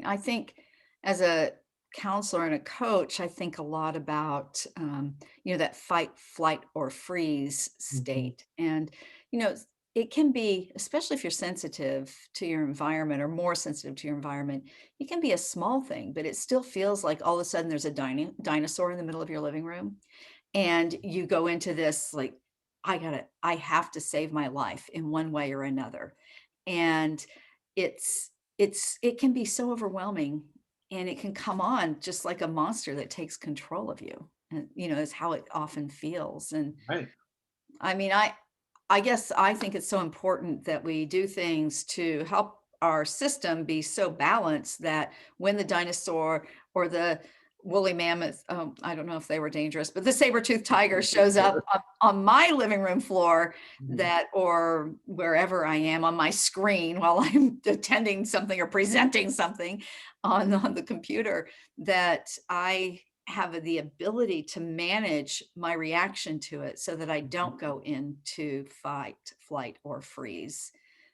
I think as a counselor and a coach, I think a lot about, that fight, flight, or freeze Mhm. state. And, you know, it can be, especially if you're sensitive to your environment or more sensitive to your environment, it can be a small thing, but it still feels like all of a sudden there's a dinosaur in the middle of your living room. And you go into this like, I have to save my life in one way or another. And it can be so overwhelming, and it can come on just like a monster that takes control of you. And is how it often feels. And Right. I mean, I guess I think it's so important that we do things to help our system be so balanced that when the dinosaur or the woolly mammoth, I don't know if they were dangerous, but the saber-toothed tiger shows up Sure. on my living room floor, Mhm. that or wherever I am on my screen while I'm attending something or presenting something on the computer, that I have the ability to manage my reaction to it so that I Mhm. don't go into fight, flight, or freeze.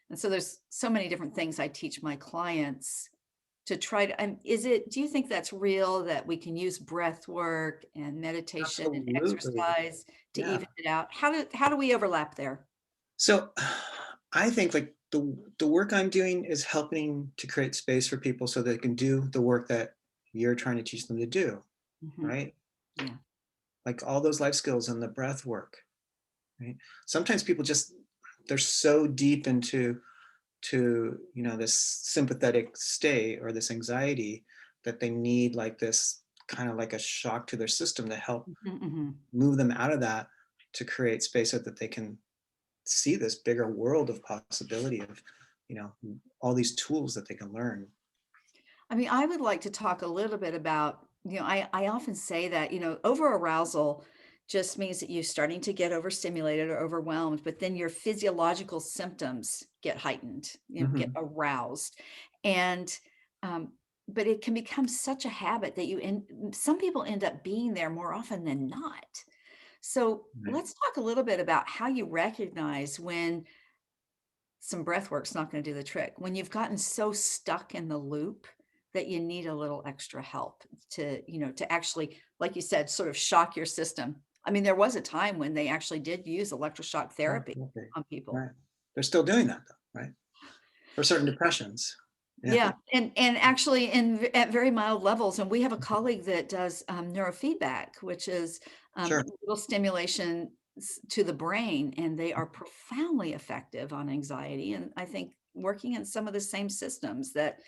And so there's so many different things I teach my clients to try to, do you think that's real that we can use breath work and meditation and Absolutely. exercise to Yeah. even it out? How do we overlap there? So I think like the work I'm doing is helping to create space for people so they can do the work that you're trying to teach them to do, Mhm. right? Yeah. Like all those life skills and the breath work, right? Sometimes people just they're so deep into this sympathetic state or this anxiety that they need like this kind of like a shock to their system to help Mhm, mhm. move them out of that to create space so that they can see this bigger world of possibility of you know all these tools that they can learn. I mean, I would like to talk a little bit about, I often say that, over arousal just means that you're starting to get overstimulated or overwhelmed, but then your physiological symptoms get heightened, get Hmm. aroused. And, um, but it can become such a habit that some people end up being there more often than not. So Right. let's talk a little bit about how you recognize when some breath work's not gonna do the trick. When you've gotten so stuck in the loop that you need a little extra help to actually, like you said, sort of shock your system. I mean, there was a time when they actually did use electroshock therapy Absolutely. on people. Right. They're still doing that though, right? For certain depressions. Yeah. Yeah, and actually at very mild levels, and we have a colleague that does, neurofeedback, which is, Sure. little stimulation to the brain, and they are profoundly effective on anxiety, and I think working in some of the same systems that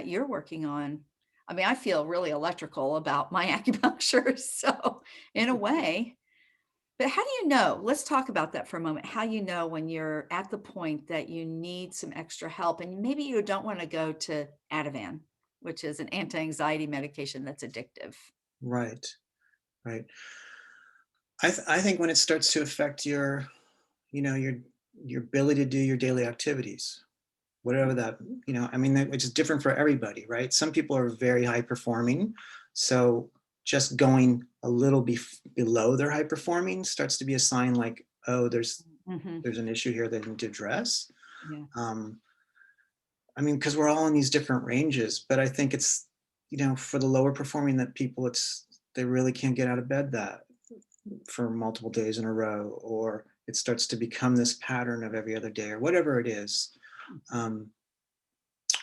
you're working on. I mean, I feel really electrical about my acupuncture, so in a way. But how do you know? Let's talk about that for a moment. How you know when you're at the point that you need some extra help and maybe you don't want to go to Ativan, which is an anti-anxiety medication that's addictive. Right. Right. I think when it starts to affect your your ability to do your daily activities, whatever that, I mean, which is different for everybody, right? Some people are very high performing. So just going a little below their high performing starts to be a sign like, oh, Mhm. there's an issue here that I need to address. Yeah. Um, I mean, because we're all in these different ranges, but I think it's, for the lower performing that people, they really can't get out of bed that for multiple days in a row, or it starts to become this pattern of every other day or whatever it is. Um,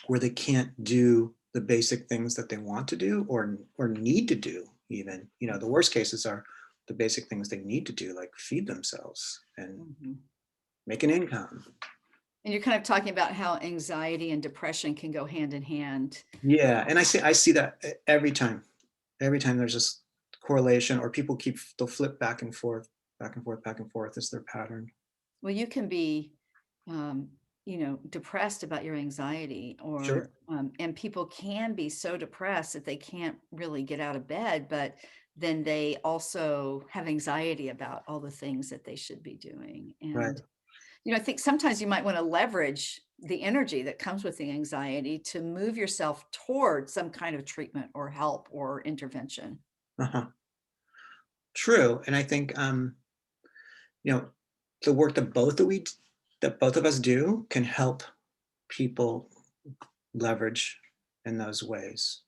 where they can't do the basic things that they want to do or need to do even. The worst cases are the basic things they need to do, like feed themselves and Mhm. make an income. And you're kind of talking about how anxiety and depression can go hand in hand. Yeah, and I see that every time. Every time there's this correlation, or people they'll flip back and forth, back and forth, back and forth is their pattern. Well, you can be, depressed about your anxiety, Sure. and people can be so depressed that they can't really get out of bed, but then they also have anxiety about all the things that they should be doing. Right. And, I think sometimes you might want to leverage the energy that comes with the anxiety to move yourself toward some kind of treatment or help or intervention. Uh-huh. True. And I think you know, the work that both of us do can help people leverage. in those ways.